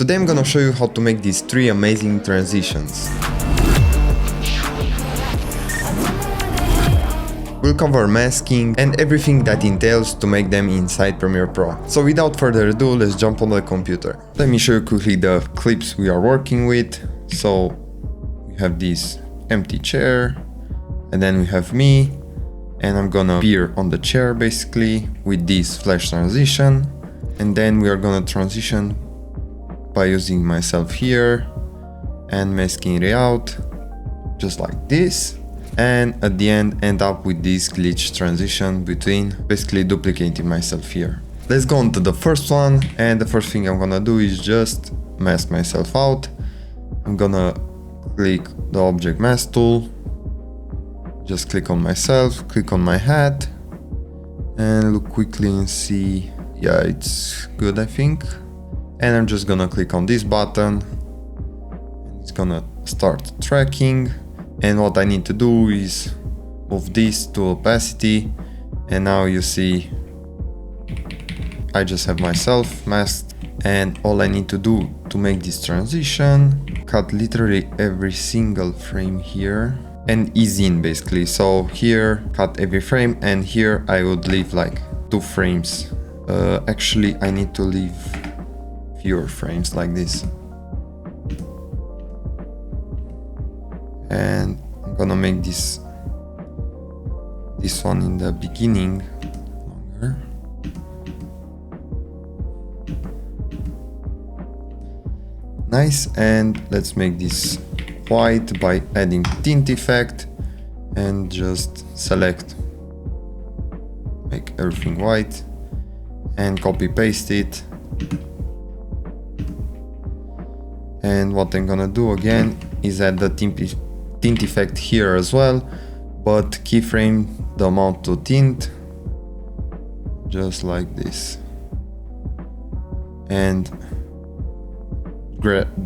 Today I'm gonna show you how to make these 3 amazing transitions. We'll cover masking and everything that entails to make them inside Premiere Pro. So without further ado, let's jump on the computer. Let me show you quickly the clips we are working with. So we have this empty chair, and then we have me, and I'm gonna appear on the chair basically with this flash transition, and then we are gonna transition by using myself here and masking it out just like this, and at the end up with this glitch transition between, basically duplicating myself here. Let's go on to the first one, and the first thing I'm gonna do is just mask myself out. I'm gonna click the object mask tool, just click on myself, click on my hat, and look quickly and see, yeah, it's good I think. And I'm just gonna click on this button, and it's gonna start tracking. And what I need to do is move this to opacity, and now you see I just have myself masked. And all I need to do to make this transition, cut literally every single frame here and ease in basically. So here cut every frame, and here I would leave like 2 frames. Actually I need to leave fewer frames like this. And I'm gonna make this one in the beginning longer. Nice, and let's make this white by adding tint effect, and just select, make everything white, and copy paste it. And what I'm gonna do again is add the tint effect here as well, but keyframe the amount to tint just like this, and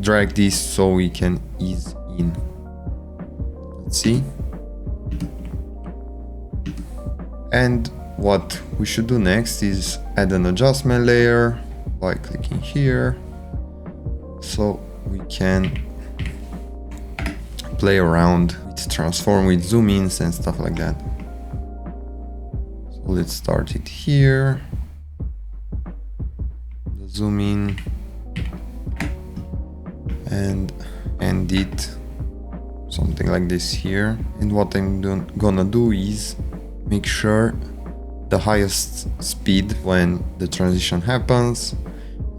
drag this so we can ease in. Let's see. And what we should do next is add an adjustment layer by clicking here, so we can play around with transform, with zoom ins and stuff like that. So let's start it here, the zoom in, and end it something like this here. And what I'm gonna do is make sure the highest speed when the transition happens,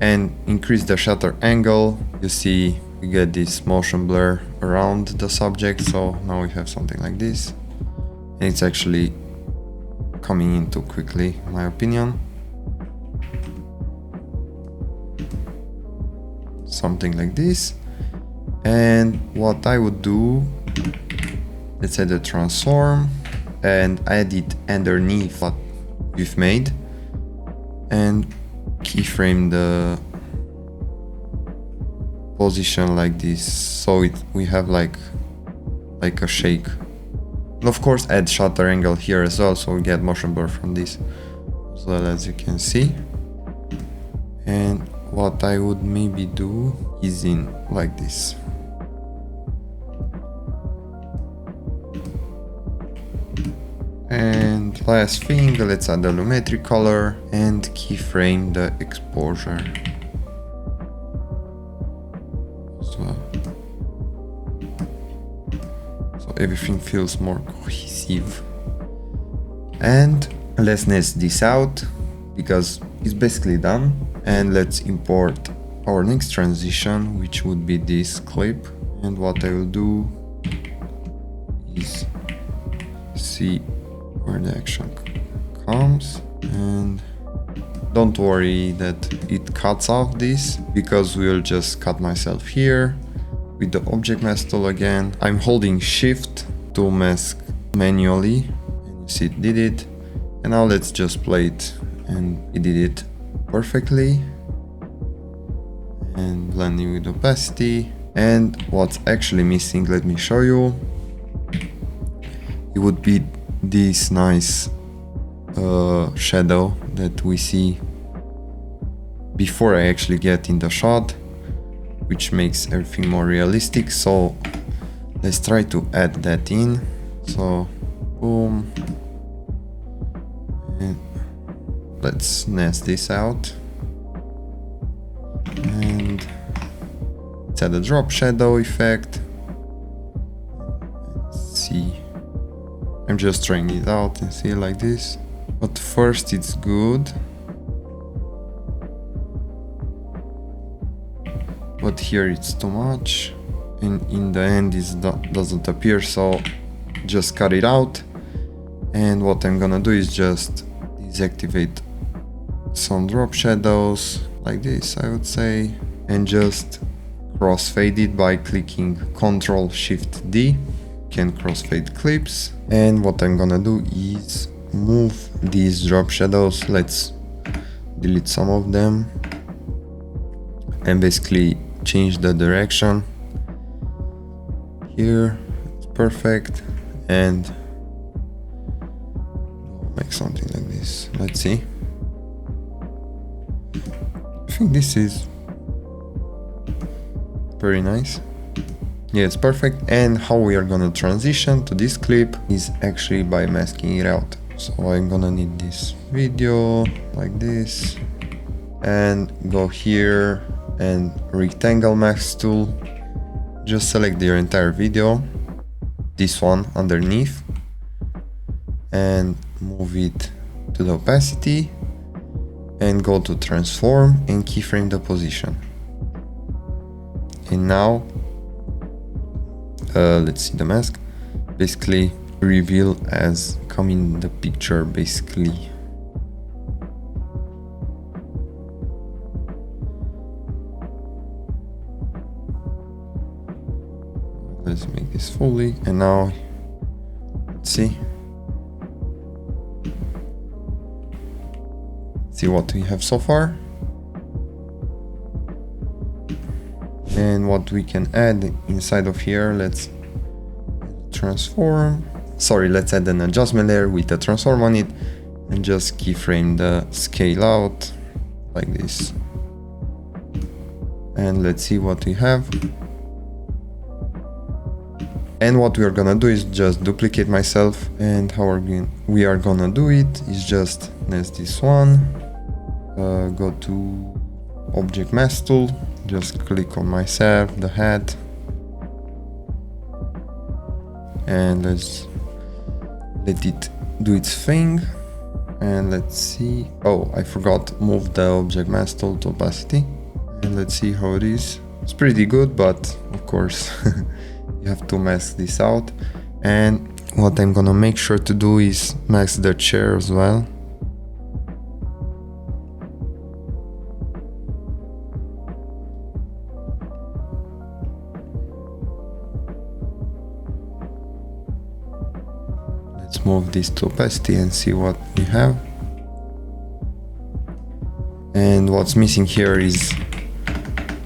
and increase the shutter angle. You see we get this motion blur around the subject, so now we have something like this, and it's actually coming in too quickly in my opinion. Something like this. And what I would do, let's add a transform and add it underneath what we've made, and keyframe the position like this, so we have like a shake. And of course add shutter angle here as well, so we get motion blur from this as well, as you can see. And what I would maybe do is in like this. And last thing, let's add a lumetri color and keyframe the exposure as well, so everything feels more cohesive. And let's nest this out because it's basically done. And let's import our next transition, which would be this clip. And what I will do is see where the action comes, and don't worry that it cuts off this, because we'll just cut myself here with the object mask tool again. I'm holding shift to mask manually, and you see it did it. And now let's just play it, and it did it perfectly. And blending with opacity. And what's actually missing, let me show you. It would be this nice shadow that we see before I actually get in the shot. which makes everything more realistic. So let's try to add that in. So boom, and let's nest this out, and let's add a drop shadow effect. Let's see, I'm just trying it out and see like this, but first it's good, but here it's too much, and in the end it doesn't appear, so just cut it out. And what I'm gonna do is just deactivate some drop shadows like this, I would say, and just crossfade it by clicking Ctrl-Shift-D. You can crossfade clips. And what I'm gonna do is move these drop shadows. Let's delete some of them and basically change the direction. Here it's perfect, and make something like this. Let's see. I think this is very nice. Yeah, it's perfect. And how we are gonna transition to this clip is actually by masking it out. So I'm gonna need this video like this, and go here and rectangle mask tool. Just select your entire video, this one underneath, and move it to the opacity, and go to transform and keyframe the position. And now let's see the mask, basically reveal as come in the picture basically. Let's make this fully, and now let's see what we have so far and what we can add inside of here. Let's transform, let's add an adjustment layer with a transform on it, and just keyframe the scale out like this, and let's see what we have. And what we are gonna do is just duplicate myself, and how we are gonna do it is just nest this one, go to object mask tool, just click on myself, the hat, and let's let it do its thing. And let's see, oh, I forgot, move the object mask tool to opacity, and let's see how it is. It's pretty good, but of course you have to mask this out. And what I'm gonna make sure to do is mask the chair as well. Let's move this to opacity and see what we have. And what's missing here is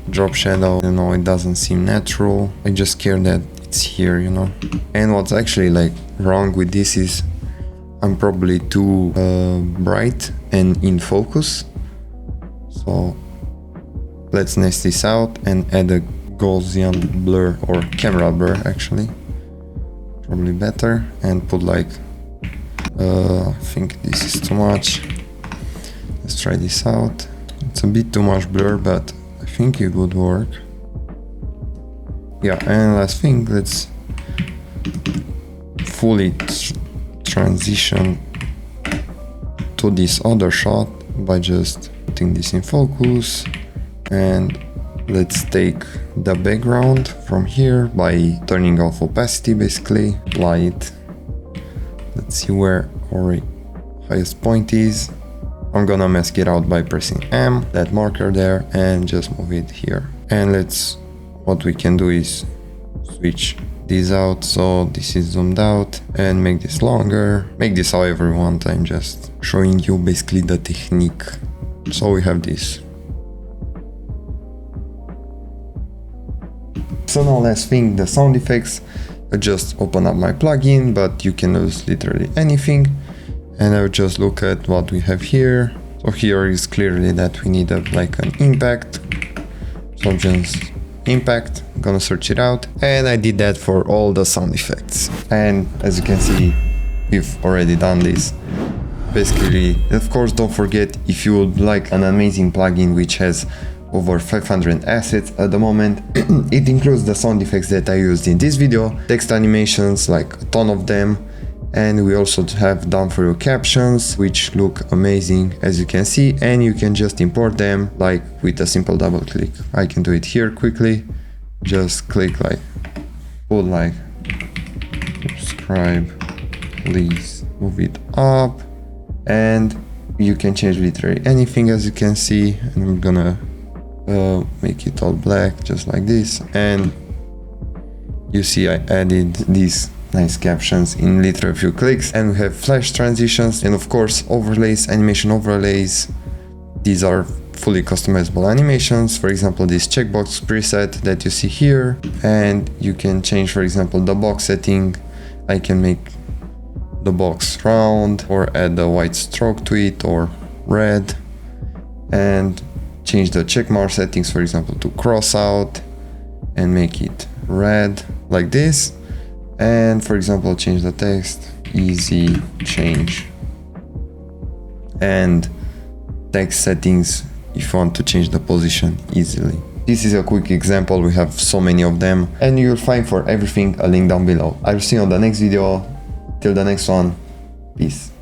drop shadow. You know, it doesn't seem natural. I just care that it's here, you know. And what's actually like wrong with this is I'm probably too bright and in focus. So let's nest this out and add a Gaussian blur, or camera blur actually, probably better, and put like I think this is too much. Let's try this out. It's a bit too much blur, but I think it would work. Yeah, and last thing, let's fully transition to this other shot by just putting this in focus, and let's take the background from here by turning off opacity, basically light. Let's see where our highest point is. I'm gonna mask it out by pressing M, that marker there, and just move it here. And what we can do is switch these out, so this is zoomed out, and make this longer, make this however you want. I'm just showing you basically the technique. So we have this. So now last thing, the sound effects. I just open up my plugin, but you can use literally anything. And I will just look at what we have here. So here is clearly that we need like an impact. So just impact. I'm gonna search it out, and I did that for all the sound effects. And as you can see, we've already done this. Basically, of course, don't forget, if you would like an amazing plugin which has over 500 assets at the moment, it includes the sound effects that I used in this video, text animations, like a ton of them, and we also have done for you captions which look amazing, as you can see, and you can just import them like with a simple double click. I can do it here quickly, just click like, put like subscribe, please move it up, and you can change literally anything, as you can see. And I'm gonna make it all black just like this, and you see I added these nice captions in literally a few clicks. And we have flash transitions, and of course overlays, animation overlays. These are fully customizable animations, for example this checkbox preset that you see here, and you can change, for example, the box setting. I can make the box round or add a white stroke to it or red, and change the checkmark settings, for example, to cross out and make it red like this. And for example, change the text, easy change, and text settings if you want to change the position easily. This is a quick example, we have so many of them, and you'll find for everything a link down below. I'll see you on the next video. Till the next one, peace.